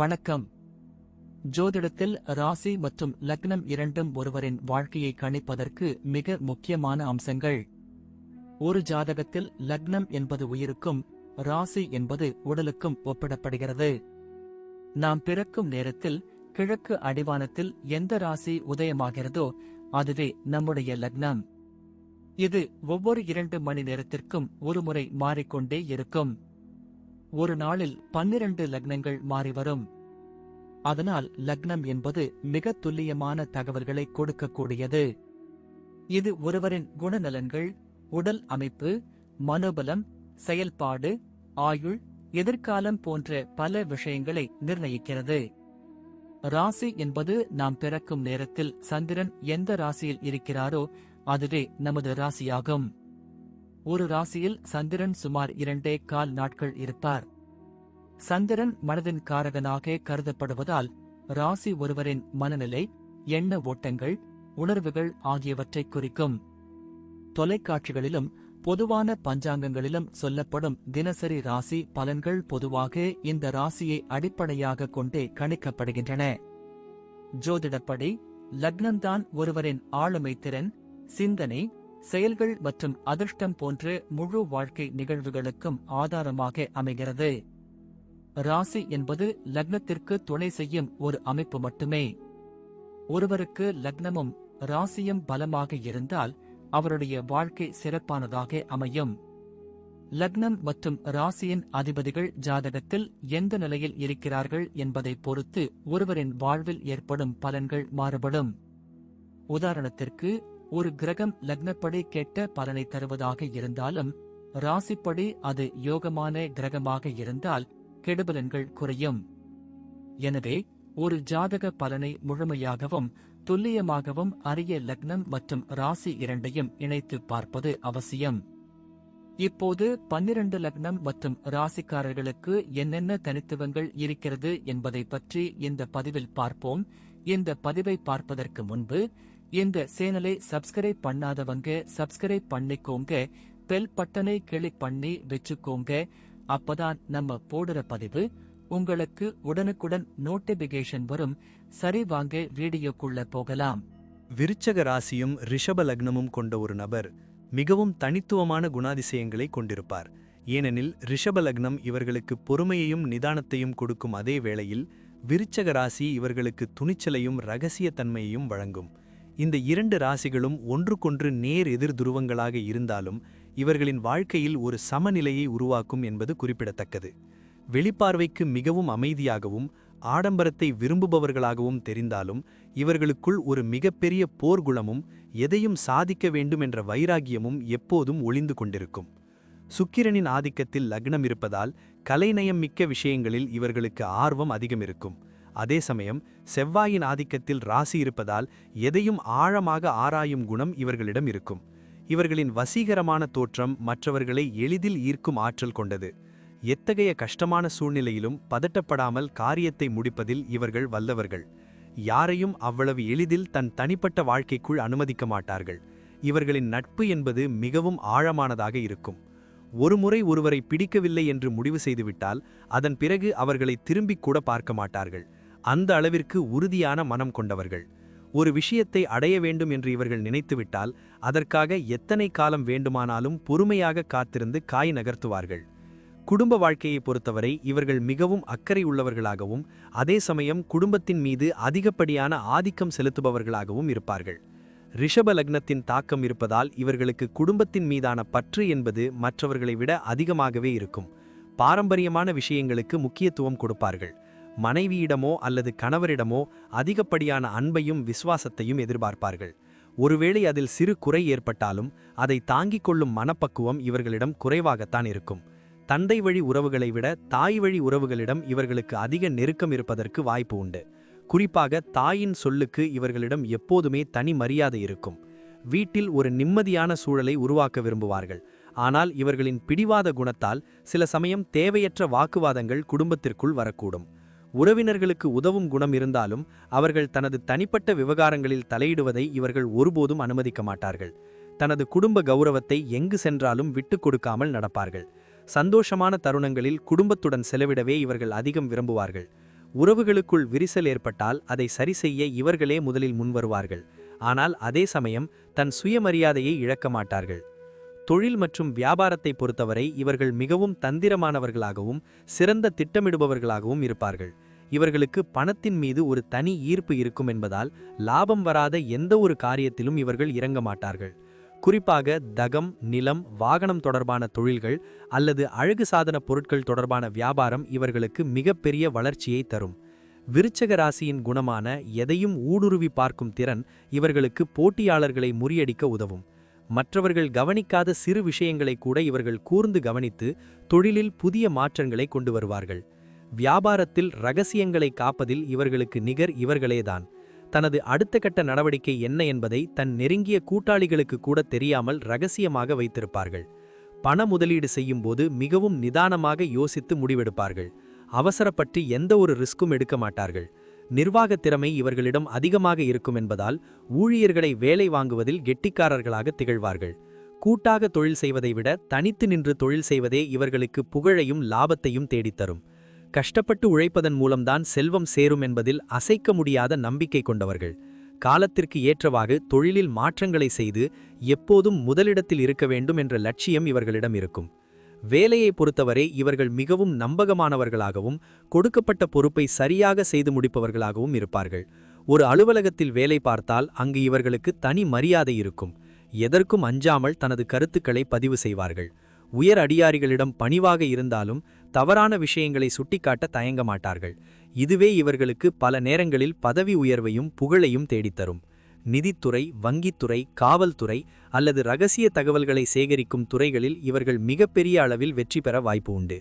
வணக்கம். ஜோதிடத்தில் ராசி மற்றும் லக்னம் இரண்டும் ஒருவரின் வாழ்க்கையை கணிப்பதற்கு மிக முக்கியமான அம்சங்கள். ஒரு ஜாதகத்தில் லக்னம் என்பது உயிருக்கும், ராசி என்பது உடலுக்கும் ஒப்பிடப்படுகிறது. நாம் பிறக்கும் நேரத்தில் கிழக்கு அடிவானத்தில் எந்த ராசி உதயமாகிறதோ அதுவே நம்முடைய லக்னம். இது ஒவ்வொரு 2 மணி நேரத்திற்கும் ஒருமுறை மாறிக்கொண்டே இருக்கும். ஒரு நாளில் 12 லக்னங்கள் மாறிவரும். அதனால் லக்னம் என்பது மிக துல்லியமான தகவல்களை கொடுக்கக்கூடியது. இது ஒருவரின் குணநலன்கள், உடல் அமைப்பு, மனோபலம், செயல்பாடு, ஆயுள், எதிர்காலம் போன்ற பல விஷயங்களை நிர்ணயிக்கிறது. ராசி என்பது நாம் பிறக்கும் நேரத்தில் சந்திரன் எந்த ராசியில் இருக்கிறாரோ அதுவே நமது ராசியாகும். ஒரு ராசியில் சந்திரன் சுமார் 2.25 நாட்கள் இருப்பார். சந்திரன் மனதின் காரகனாக கருதப்படுவதால் ராசி ஒருவரின் மனநிலை, எண்ண ஓட்டங்கள், உணர்வுகள் ஆகியவற்றை குறிக்கும். தொலைக்காட்சிகளிலும் பொதுவான பஞ்சாங்கங்களிலும் சொல்லப்படும் தினசரி ராசி பலன்கள் பொதுவாக இந்த ராசியை அடிப்படையாக கொண்டே கணிக்கப்படுகின்றன. ஜோதிடப்படி லக்னம்தான் ஒருவரின் ஆளுமை திறன், சிந்தனை, செயல்கள் மற்றும் அதிர்ஷ்டம் போன்ற முழு வாழ்க்கை நிகழ்வுகளுக்கும் ஆதாரமாக அமைகிறது. ராசி என்பது லக்னத்திற்கு துணை செய்யும் ஒரு அமைப்பு மட்டுமே. ஒருவருக்கு லக்னமும் ராசியும் பலமாக இருந்தால் அவருடைய வாழ்க்கை சிறப்பானதாக அமையும். லக்னம் மற்றும் ராசியின் அதிபதிகள் ஜாதகத்தில் எந்த நிலையில் இருக்கிறார்கள் என்பதை பொறுத்து ஒருவரின் வாழ்வில் ஏற்படும் பலன்கள் மாறுபடும். உதாரணத்திற்கு, ஒரு கிரகம் லக்னப்படி கெட்ட பலனை தருவதாக இருந்தாலும் ராசிப்படி அது யோகமான கிரகமாக இருந்தால் கெடுபலன்கள் குறையும். எனவே ஒரு ஜாதக பலனை முழுமையாகவும் துல்லியமாகவும் அறிய லக்னம் மற்றும் ராசி இரண்டையும் இணைத்து பார்ப்பது அவசியம். இப்போது 12 லக்னம் மற்றும் ராசிக்காரர்களுக்கு என்னென்ன தனித்துவங்கள் இருக்கிறது என்பதை பற்றி இந்த பதிவில் பார்ப்போம். இந்த பதிவை பார்ப்பதற்கு முன்பு இந்த சேனலை சப்ஸ்கிரைப் பண்ணாதவங்க சப்ஸ்கிரைப் பண்ணிக்கோங்க, பெல் பட்டனை கிளிக் பண்ணி வச்சுக்கோங்க. அப்பதான் நம்ம போடுற பதிவு உங்களுக்கு உடனுக்குடன் நோட்டிபிகேஷன் வரும். சரி, வாங்க வீடியோக்குள்ள போகலாம். விருச்சக ராசியும் ரிஷப லக்னமும் கொண்ட ஒரு நபர் மிகவும் தனித்துவமான குணாதிசயங்களை கொண்டிருப்பார். ஏனெனில் ரிஷப லக்னம் இவர்களுக்கு பொறுமையையும் நிதானத்தையும் கொடுக்கும் அதே வேளையில் விருச்சக ராசி இவர்களுக்கு துணிச்சலையும் இரகசியத்தன்மையையும் வழங்கும். இந்த 2 ராசிகளும் ஒன்றுக்கொன்று நேர் எதிர் துருவங்களாக இருந்தாலும் இவர்களின் வாழ்க்கையில் ஒரு சமநிலையை உருவாக்கும் என்பது குறிப்பிடத்தக்கது. வெளிப்பார்வைக்கு மிகவும் அமைதியாகவும் ஆடம்பரத்தை விரும்புபவர்களாகவும் தெரிந்தாலும் இவர்களுக்குள் ஒரு மிகப்பெரிய போர்க்குணமும் எதையும் சாதிக்க வேண்டும் என்ற வைராகியமும் எப்போதும் ஒளிந்து கொண்டிருக்கும். சுக்கிரனின் ஆதிக்கத்தில் லக்னம் இருப்பதால் கலைநயம் மிக்க விஷயங்களில் இவர்களுக்கு ஆர்வம் அதிகம் இருக்கும். அதே சமயம் செவ்வாயின் ஆதிக்கத்தில் ராசி இருப்பதால் எதையும் ஆழமாக ஆராயும் குணம் இவர்களிடம் இருக்கும். இவர்களின் வசீகரமான தோற்றம் மற்றவர்களை எளிதில் ஈர்க்கும் ஆற்றல் கொண்டது. எத்தகைய கஷ்டமான சூழ்நிலையிலும் பதட்டப்படாமல் காரியத்தை முடிப்பதில் இவர்கள் வல்லவர்கள். யாரையும் அவ்வளவு எளிதில் தன் தனிப்பட்ட வாழ்க்கைக்குள் அனுமதிக்க மாட்டார்கள். இவர்களின் நட்பு என்பது மிகவும் ஆழமானதாக இருக்கும். ஒருமுறை ஒருவரை பிடிக்கவில்லை என்று முடிவு செய்துவிட்டால் அதன் பிறகு அவர்களை திரும்பிக் கூட பார்க்க மாட்டார்கள். அந்த அளவிற்கு உறுதியான மனம் கொண்டவர்கள். ஒரு விஷயத்தை அடைய வேண்டும் என்று இவர்கள் நினைத்துவிட்டால் அதற்காக எத்தனை காலம் வேண்டுமானாலும் பொறுமையாக காத்திருந்து காய் நகர்த்துவார்கள். குடும்ப வாழ்க்கையை பொறுத்தவரை இவர்கள் மிகவும் அக்கறை உள்ளவர்களாகவும் அதே சமயம் குடும்பத்தின் மீது அதிகப்படியான ஆதிக்கம் செலுத்துபவர்களாகவும் இருப்பார்கள். ரிஷப லக்னத்தின் தாக்கம் இருப்பதால் இவர்களுக்கு குடும்பத்தின் மீதான பற்று என்பது மற்றவர்களை விட அதிகமாகவே இருக்கும். பாரம்பரியமான விஷயங்களுக்கு முக்கியத்துவம் கொடுப்பார்கள். மனைவியிடமோ அல்லது கணவரிடமோ அதிகப்படியான அன்பையும் விசுவாசத்தையும் எதிர்பார்ப்பார்கள். ஒருவேளை அதில் சிறு குறை ஏற்பட்டாலும் அதை தாங்கிக் கொள்ளும் மனப்பக்குவம் இவர்களிடம் குறைவாகத்தான் இருக்கும். தந்தை வழி உறவுகளை விட தாய் வழி உறவுகளிடம் இவர்களுக்கு அதிக நெருக்கம் இருப்பதற்கு வாய்ப்பு உண்டு. குறிப்பாக தாயின் சொல்லுக்கு இவர்களிடம் எப்போதுமே தனி மரியாதை இருக்கும். வீட்டில் ஒரு நிம்மதியான சூழலை உருவாக்க விரும்புவார்கள். ஆனால் இவர்களின் பிடிவாத குணத்தால் சில சமயம் தேவையற்ற வாக்குவாதங்கள் குடும்பத்திற்குள் வரக்கூடும். உறவினர்களுக்கு உதவும் குணம் இருந்தாலும் அவர்கள் தனது தனிப்பட்ட விவகாரங்களில் தலையிடுவதை இவர்கள் ஒருபோதும் அனுமதிக்க மாட்டார்கள். தனது குடும்ப கௌரவத்தை எங்கு சென்றாலும் விட்டுக் கொடுக்காமல் நடப்பார்கள். சந்தோஷமான தருணங்களில் குடும்பத்துடன் செலவிடவே இவர்கள் அதிகம் விரும்புவார்கள். உறவுகளுக்குள் விரிசல் ஏற்பட்டால் அதை சரிசெய்ய இவர்களே முதலில் முன்வருவார்கள். ஆனால் அதே சமயம் தன் சுயமரியாதையை இழக்க மாட்டார்கள். தொழில் மற்றும் வியாபாரத்தை பொறுத்தவரை இவர்கள் மிகவும் தந்திரமானவர்களாகவும் சிறந்த திட்டமிடுபவர்களாகவும் இருப்பார்கள். இவர்களுக்கு பணத்தின் மீது ஒரு தனி ஈர்ப்பு இருக்கும் என்பதால் லாபம் வராத எந்த ஒரு காரியத்திலும் இவர்கள் இறங்க மாட்டார்கள். குறிப்பாக தகம், நிலம், வாகனம் தொடர்பான தொழில்கள் அல்லது அழகு சாதன பொருட்கள் தொடர்பான வியாபாரம் இவர்களுக்கு மிகப்பெரிய வளர்ச்சியை தரும். விருச்சக ராசியின் குணமான எதையும் ஊடுருவி பார்க்கும் திறன் இவர்களுக்கு போட்டியாளர்களை முறியடிக்க உதவும். மற்றவர்கள் கவனிக்காத சிறு விஷயங்களை கூட இவர்கள் கூர்ந்து கவனித்து தொழிலில் புதிய மாற்றங்களை கொண்டு வருவார்கள். வியாபாரத்தில் ரகசியங்களை காப்பதில் இவர்களுக்கு நிகர் இவர்களேதான். தனது அடுத்த கட்ட நடவடிக்கை என்ன என்பதை தன் நெருங்கிய கூட்டாளிகளுக்கு கூட தெரியாமல் ரகசியமாக வைத்திருப்பார்கள். பண முதலீடு செய்யும் போது மிகவும் நிதானமாக யோசித்து முடிவெடுப்பார்கள். அவசரப்பட்டு எந்த ஒரு ரிஸ்க்கும் எடுக்க மாட்டார்கள். நிர்வாக திறமை இவர்களிடம் அதிகமாக இருக்கும் என்பதால் ஊழியர்களை வேலை வாங்குவதில் கெட்டிக்காரர்களாக திகழ்வார்கள். கூட்டாக தொழில் செய்வதை விட தனித்து நின்று தொழில் செய்வதே இவர்களுக்கு புகழையும் லாபத்தையும் தேடித்தரும். கஷ்டப்பட்டு உழைப்பதன் மூலம்தான் செல்வம் சேரும் என்பதில் அசைக்க முடியாத நம்பிக்கை கொண்டவர்கள். காலத்திற்கு ஏற்றவாறு தொழிலில் மாற்றங்களை செய்து எப்போதும் முதலிடத்தில் இருக்க வேண்டும் என்ற லட்சியம் இவர்களிடம் இருக்கும். வேலையை பொறுத்தவரை இவர்கள் மிகவும் நம்பகமானவர்களாகவும் கொடுக்கப்பட்ட பொறுப்பை சரியாக செய்து முடிப்பவர்களாகவும் இருப்பார்கள். ஒரு அலுவலகத்தில் வேலை பார்த்தால் அங்கு இவர்களுக்கு தனி மரியாதை இருக்கும். எதற்கும் அஞ்சாமல் தனது கருத்துக்களை பதிவு செய்வார்கள். உயர் அதிகாரிகளிடம் பணிவாக இருந்தாலும் தவறான விஷயங்களை சுட்டிக்காட்ட தயங்க மாட்டார்கள். இதுவே இவர்களுக்கு பல நேரங்களில் பதவி உயர்வையும் புகழையும் தேடித்தரும். நிதித்துறை, வங்கித்துறை, காவல்துறை அல்லது இரகசிய தகவல்களை சேகரிக்கும் துறைகளில் இவர்கள் மிகப்பெரிய அளவில் வெற்றி பெற வாய்ப்பு உண்டு.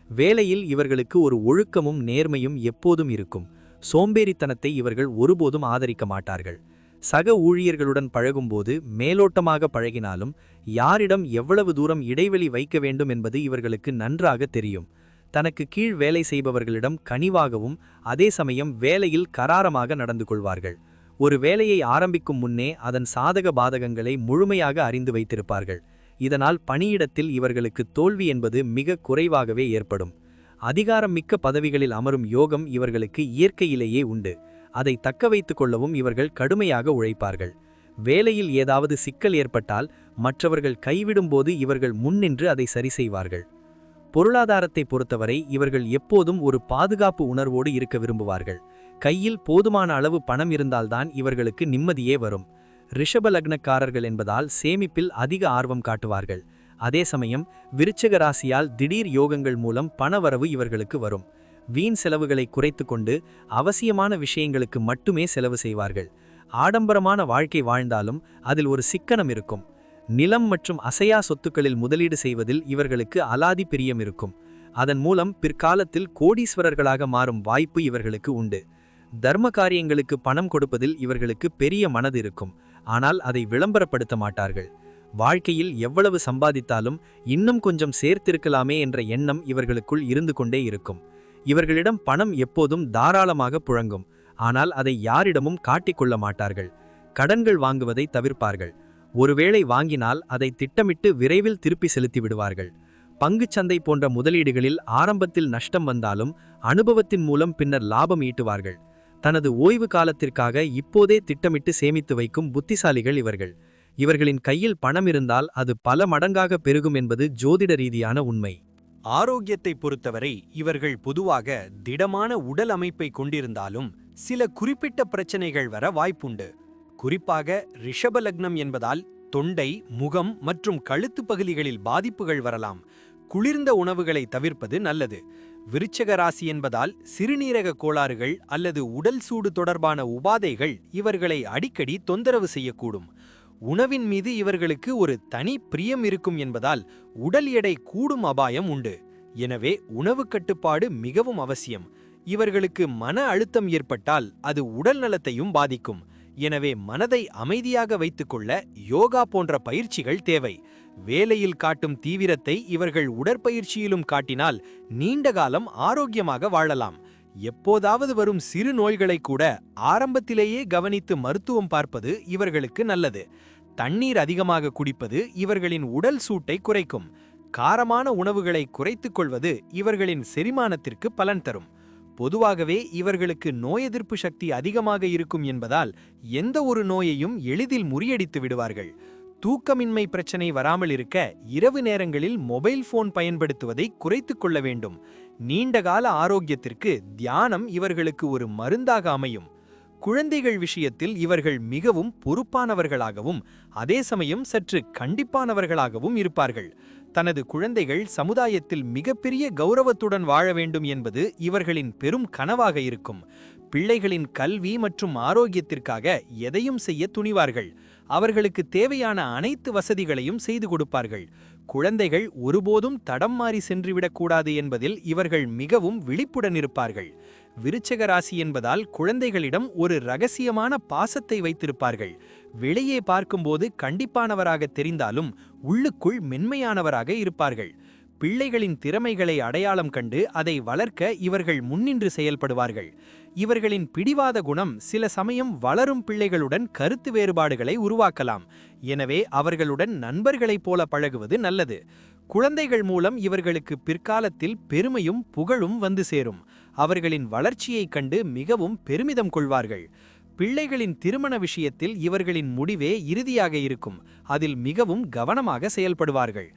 வேலையில் இவர்களுக்கு ஒரு ஒழுக்கமும் நேர்மையும் எப்போதும் இருக்கும். சோம்பேறித்தனத்தை இவர்கள் ஒருபோதும் ஆதரிக்க மாட்டார்கள். சக ஊழியர்களுடன் பழகும்போது மேலோட்டமாக பழகினாலும் யாரிடம் எவ்வளவு தூரம் இடைவெளி வைக்க வேண்டும் என்பது இவர்களுக்கு நன்றாக தெரியும். தனக்கு கீழ் வேலை செய்பவர்களிடம் கனிவாகவும் அதே சமயம் வேலையில் கராரமாக நடந்து கொள்வார்கள். ஒரு வேலையை ஆரம்பிக்கும் முன்னே அதன் சாதக பாதகங்களை முழுமையாக அறிந்து வைத்திருப்பார்கள். இதனால் பணியிடத்தில் இவர்களுக்கு தோல்வி என்பது மிக குறைவாகவே ஏற்படும். அதிகாரம் மிக்க பதவிகளில் அமரும் யோகம் இவர்களுக்கு இயற்கையிலேயே உண்டு. அதை தக்க வைத்துக் கொள்ளவும் இவர்கள் கடுமையாக உழைப்பார்கள். வேலையில் ஏதாவது சிக்கல் ஏற்பட்டால் மற்றவர்கள் கைவிடும்போது இவர்கள் முன்னின்று அதை சரி செய்வார்கள். பொருளாதாரத்தை பொறுத்தவரை இவர்கள் எப்போதும் ஒரு பாதுகாப்பு உணர்வோடு இருக்க விரும்புவார்கள். கையில் போதுமான அளவு பணம் இருந்தால்தான் இவர்களுக்கு நிம்மதியே வரும். ரிஷப லக்னக்காரர்கள் என்பதால் சேமிப்பில் அதிக ஆர்வம் காட்டுவார்கள். அதே சமயம் விருச்சிக ராசியால் திடீர் யோகங்கள் மூலம் பணவரவு இவர்களுக்கு வரும். வீண் செலவுகளை குறைத்து கொண்டு அவசியமான விஷயங்களுக்கு மட்டுமே செலவு செய்வார்கள். ஆடம்பரமான வாழ்க்கை வாழ்ந்தாலும் அதில் ஒரு சிக்கனம் இருக்கும். நிலம் மற்றும் அசையா சொத்துக்களில் முதலீடு செய்வதில் இவர்களுக்கு அலாதி பிரியம் இருக்கும். அதன் மூலம் பிற்காலத்தில் கோடீஸ்வரர்களாக மாறும் வாய்ப்பு இவர்களுக்கு உண்டு. தர்ம காரியங்களுக்கு பணம் கொடுப்பதில் இவர்களுக்கு பெரிய மனது இருக்கும். ஆனால் அதை விளம்பரப்படுத்த மாட்டார்கள். வாழ்க்கையில் எவ்வளவு சம்பாதித்தாலும் இன்னும் கொஞ்சம் சேர்த்திருக்கலாமே என்ற எண்ணம் இவர்களுக்குள் இருந்து கொண்டே இருக்கும். இவர்களிடம் பணம் எப்போதும் தாராளமாக புழங்கும். ஆனால் அதை யாரிடமும் காட்டிக்கொள்ள மாட்டார்கள். கடன்கள் வாங்குவதை தவிர்ப்பார்கள். ஒருவேளை வாங்கினால் அதை திட்டமிட்டு விரைவில் திருப்பி செலுத்தி விடுவார்கள். பங்குச்சந்தை போன்ற முதலீடுகளில் ஆரம்பத்தில் நஷ்டம் வந்தாலும் அனுபவத்தின் மூலம் பின்னர் லாபம் ஈட்டுவார்கள். தனது ஓய்வு காலத்திற்காக இப்போதே திட்டமிட்டு சேமித்து வைக்கும் புத்திசாலிகள் இவர்கள். இவர்களின் கையில் பணம் இருந்தால் அது பல மடங்காக பெருகும் என்பது ஜோதிட ரீதியான உண்மை. ஆரோக்கியத்தை பொறுத்தவரை இவர்கள் பொதுவாக திடமான உடல் அமைப்பை கொண்டிருந்தாலும் சில குறிப்பிட்ட பிரச்சனைகள் வர வாய்ப்புண்டு. குறிப்பாக ரிஷப லக்னம் என்பதால் தொண்டை, முகம் மற்றும் கழுத்து பகுதிகளில் பாதிப்புகள் வரலாம். குளிர்ந்த உணவுகளை தவிர்ப்பது நல்லது. விருச்சிக ராசி என்பதால் சிறுநீரக கோளாறுகள் அல்லது உடல் சூடு தொடர்பான உபாதைகள் இவர்களை அடிக்கடி தொந்தரவு செய்யக்கூடும். உணவின் மீது இவர்களுக்கு ஒரு தனி பிரியம் இருக்கும் என்பதால் உடல் எடை கூடும் அபாயம் உண்டு. எனவே உணவு கட்டுப்பாடு மிகவும் அவசியம். இவர்களுக்கு மன அழுத்தம் ஏற்பட்டால் அது உடல் நலத்தையும் பாதிக்கும். எனவே மனதை அமைதியாக வைத்துக்கொள்ள யோகா போன்ற பயிற்சிகள் தேவை. வேலையில் காட்டும் தீவிரத்தை இவர்கள் உடற்பயிற்சியிலும் காட்டினால் நீண்ட காலம் ஆரோக்கியமாக வாழலாம். எப்போதாவது வரும் சிறு நோய்களை கூட ஆரம்பத்திலேயே கவனித்து மருத்துவம் பார்ப்பது இவர்களுக்கு நல்லது. தண்ணீர் அதிகமாக குடிப்பது இவர்களின் உடல் சூட்டை குறைக்கும். காரமான உணவுகளை குறைத்துக் கொள்வது இவர்களின் செரிமானத்திற்கு பலன் தரும். பொதுவாகவே இவர்களுக்கு நோய் எதிர்ப்பு சக்தி அதிகமாக இருக்கும் என்பதால் எந்த ஒரு நோயையும் எளிதில் முறியடித்து விடுவார்கள். தூக்கமின்மை பிரச்சனை வராமல் இருக்க இரவு நேரங்களில் மொபைல் போன் பயன்படுத்துவதை குறைத்துக் கொள்ள வேண்டும். நீண்டகால ஆரோக்கியத்திற்கு தியானம் இவர்களுக்கு ஒரு மருந்தாக அமையும். குழந்தைகள் விஷயத்தில் இவர்கள் மிகவும் பொறுப்பானவர்களாகவும் அதே சமயம் சற்று கண்டிப்பானவர்களாகவும் இருப்பார்கள். தனது குழந்தைகள் சமுதாயத்தில் மிகப்பெரிய கௌரவத்துடன் வாழ வேண்டும் என்பது இவர்களின் பெரும் கனவாக இருக்கும். பிள்ளைகளின் கல்வி மற்றும் ஆரோக்கியத்திற்காக எதையும் செய்ய துணிவார்கள். அவர்களுக்கு தேவையான அனைத்து வசதிகளையும் செய்து கொடுப்பார்கள். குழந்தைகள் ஒருபோதும் தடம் மாறி சென்றுவிடக்கூடாது என்பதில் இவர்கள் மிகவும் விழிப்புடன் இருப்பார்கள். விருச்சக ராசி என்பதால் குழந்தைகளிடம் ஒரு இரகசியமான பாசத்தை வைத்திருப்பார்கள். வெளியே பார்க்கும்போது கண்டிப்பானவராக தெரிந்தாலும் உள்ளுக்குள் மென்மையானவராக இருப்பார்கள். பிள்ளைகளின் திறமைகளை அடையாளம் கண்டு அதை வளர்க்க இவர்கள் முன்னின்று செயல்படுவார்கள். இவர்களின் பிடிவாத குணம் சில சமயம் வளரும் பிள்ளைகளுடன் கருத்து வேறுபாடுகளை உருவாக்கலாம். எனவே அவர்களுடன் நண்பர்களைப் போல பழகுவது நல்லது. குழந்தைகள் மூலம் இவர்களுக்கு பிற்காலத்தில் பெருமையும் புகழும் வந்து சேரும். அவர்களின் வளர்ச்சியைக் கண்டு மிகவும் பெருமிதம் கொள்வார்கள். பிள்ளைகளின் திருமண விஷயத்தில் இவர்களின் முடிவே இறுதியாக இருக்கும். அதில் மிகவும் கவனமாக செயல்படுவார்கள்.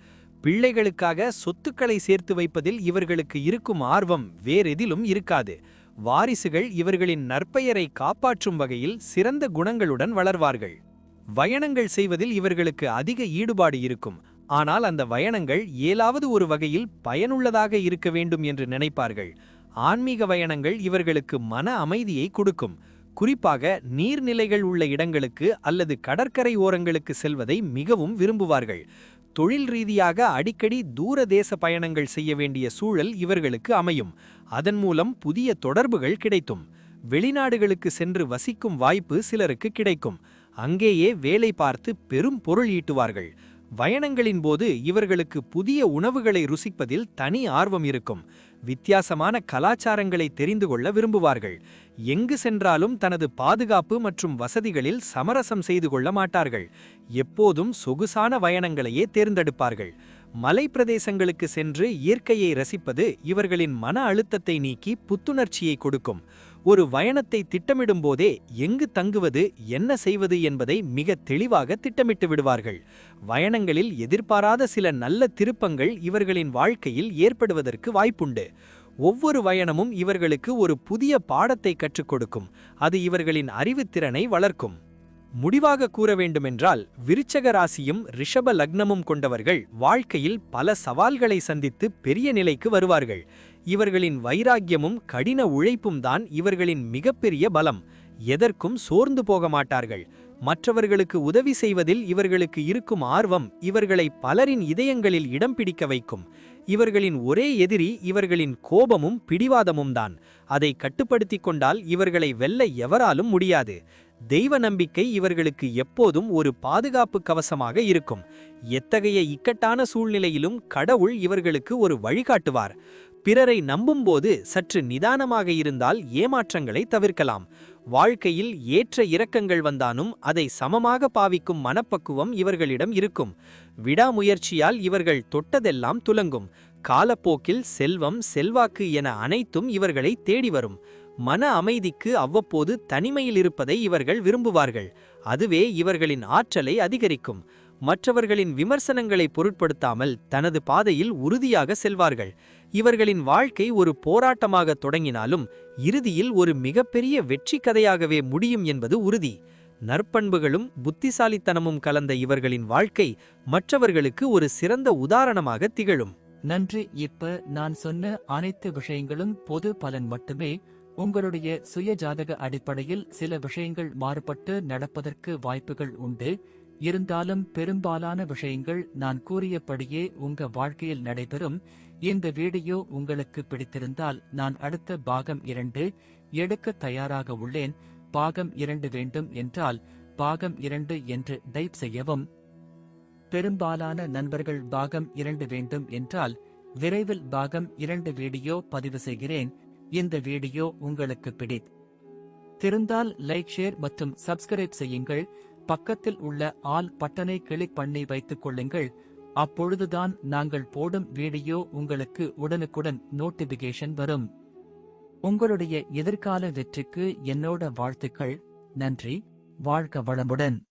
பிள்ளைகளுக்காக சொத்துக்களை சேர்த்து வைப்பதில் இவர்களுக்கு இருக்கும் ஆர்வம் வேறெதிலும் இருக்காது. வாரிசுகள் இவர்களின் நற்பெயரை காப்பாற்றும் வகையில் சிறந்த குணங்களுடன் வளர்வார்கள். பயணங்கள் செய்வதில் இவர்களுக்கு அதிக ஈடுபாடு இருக்கும். ஆனால் அந்த பயணங்கள் ஏதாவது ஒரு வகையில் பயனுள்ளதாக இருக்க வேண்டும் என்று நினைப்பார்கள். ஆன்மீக பயணங்கள் இவர்களுக்கு மன அமைதியை கொடுக்கும். குறிப்பாக நீர்நிலைகள் உள்ள இடங்களுக்கு அல்லது கடற்கரை ஓரங்களுக்கு செல்வதை மிகவும் விரும்புவார்கள். தொழில் ரீதியாக அடிக்கடி தூர தேச பயணங்கள் செய்ய வேண்டிய சூழல் இவர்களுக்கு அமையும். அதன் மூலம் புதிய தொடர்புகள் கிடைக்கும். வெளிநாடுகளுக்கு சென்று வசிக்கும் வாய்ப்பு சிலருக்கு கிடைக்கும். அங்கேயே வேலை பார்த்து பெரும் பொருள் ஈட்டுவார்கள். பயணங்களின் போது இவர்களுக்கு புதிய உணவுகளை ருசிப்பதில் தனி ஆர்வம் இருக்கும். வித்தியாசமான கலாச்சாரங்களை தெரிந்து கொள்ள விரும்புவார்கள். எங்கு சென்றாலும் தனது பாதுகாப்பு மற்றும் வசதிகளில் சமரசம் செய்து கொள்ள மாட்டார்கள். எப்போதும் சொகுசான பயணங்களையே தேர்ந்தெடுப்பார்கள். மலை பிரதேசங்களுக்கு சென்று இயற்கையை ரசிப்பது இவர்களின் மன அழுத்தத்தை நீக்கி புத்துணர்ச்சியை கொடுக்கும். ஒரு பயணத்தை திட்டமிடும் போதே எங்கு தங்குவது, என்ன செய்வது என்பதை மிக தெளிவாக திட்டமிட்டு விடுவார்கள். பயணங்களில் எதிர்பாராத சில நல்ல திருப்பங்கள் இவர்களின் வாழ்க்கையில் ஏற்படுவதற்கு வாய்ப்புண்டு. ஒவ்வொரு பயணமும் இவர்களுக்கு ஒரு புதிய பாடத்தை கற்றுக் கொடுக்கும். அது இவர்களின் அறிவுத்திறனை வளர்க்கும். முடிவாக கூற வேண்டுமென்றால், விருச்சக ராசியும் ரிஷப லக்னமும் கொண்டவர்கள் வாழ்க்கையில் பல சவால்களை சந்தித்து பெரிய நிலைக்கு வருவார்கள். இவர்களின் வைராக்கியமும் கடின உழைப்பும் தான் இவர்களின் மிகப்பெரிய பலம். எதற்கும் சோர்ந்து போக மாட்டார்கள். மற்றவர்களுக்கு உதவி செய்வதில் இவர்களுக்கு இருக்கும் ஆர்வம் இவர்களை பலரின் இதயங்களில் இடம் பிடிக்க வைக்கும். இவர்களின் ஒரே எதிரி இவர்களின் கோபமும் பிடிவாதமும் தான். அதை கட்டுப்படுத்திக் கொண்டால் இவர்களை வெல்ல எவராலும் முடியாது. தெய்வ நம்பிக்கை இவர்களுக்கு எப்போதும் ஒரு பாதுகாப்பு கவசமாக இருக்கும். எத்தகைய இக்கட்டான சூழ்நிலையிலும் கடவுள் இவர்களுக்கு ஒரு வழிகாட்டுவார். பிறரை நம்பும்போது சற்று நிதானமாக இருந்தால் ஏமாற்றங்களை தவிர்க்கலாம். வாழ்க்கையில் ஏற்ற இறக்கங்கள் வந்தாலும் அதை சமமாக பாவிக்கும் மனப்பக்குவம் இவர்களிடம் இருக்கும். விடாமுயற்சியால் இவர்கள் தொட்டதெல்லாம் துலங்கும். காலப்போக்கில் செல்வம், செல்வாக்கு என அனைத்தும் இவர்களை தேடி வரும். மன அமைதிக்கு அவ்வப்போது தனிமையில் இருப்பதை இவர்கள் விரும்புவார்கள். அதுவே இவர்களின் ஆற்றலை அதிகரிக்கும். மற்றவர்களின் விமர்சனங்களை பொருட்படுத்தாமல் தனது பாதையில் உறுதியாக செல்வார்கள். இவர்களின் வாழ்க்கை ஒரு போராட்டமாக தொடங்கினாலும் இறுதியில் ஒரு மிகப்பெரிய வெற்றி கதையாகவே முடியும் என்பது உறுதி. நற்பண்புகளும் புத்திசாலித்தனமும் கலந்த இவர்களின் வாழ்க்கை மற்றவர்களுக்கு ஒரு சிறந்த உதாரணமாக திகழும். நன்றி. இப்ப நான் சொன்ன அனைத்து விஷயங்களும் பொது பலன் மட்டுமே. உங்களுடைய சுய ஜாதக அடிப்படையில் சில விஷயங்கள் மாறுபட்டு நடப்பதற்கு வாய்ப்புகள் உண்டு. இருந்தாலும் பெரும்பாலான விஷயங்கள் நான் கூறியபடியே உங்க வாழ்க்கையில் நடைபெறும். இந்த வீடியோ உங்களுக்கு பிடித்திருந்தால் நான் அடுத்த பாகம் 2 எடுக்க தயாராக உள்ளேன். பாகம் 2 வேண்டும் என்றால் பாகம் 2 என்று டைப் செய்யவும். பெரும்பாலான நண்பர்கள் பாகம் 2 வேண்டும் என்றால் விரைவில் பாகம் 2 வீடியோ பதிவு செய்கிறேன். இந்த வீடியோ உங்களுக்கு பிடித்திருந்தால் லைக், ஷேர் மற்றும் சப்ஸ்கிரைப் செய்யுங்கள். பக்கத்தில் உள்ள ஆல் பட்டனை கிளிக் பண்ணி வைத்துக் கொள்ளுங்கள். அப்பொழுதுதான் நாங்கள் போடும் வீடியோ உங்களுக்கு உடனுக்குடன் நோட்டிபிகேஷன் வரும். உங்களுடைய எதிர்கால வெற்றிக்கு என்னோட வாழ்த்துக்கள். நன்றி. வாழ்க வளமுடன்.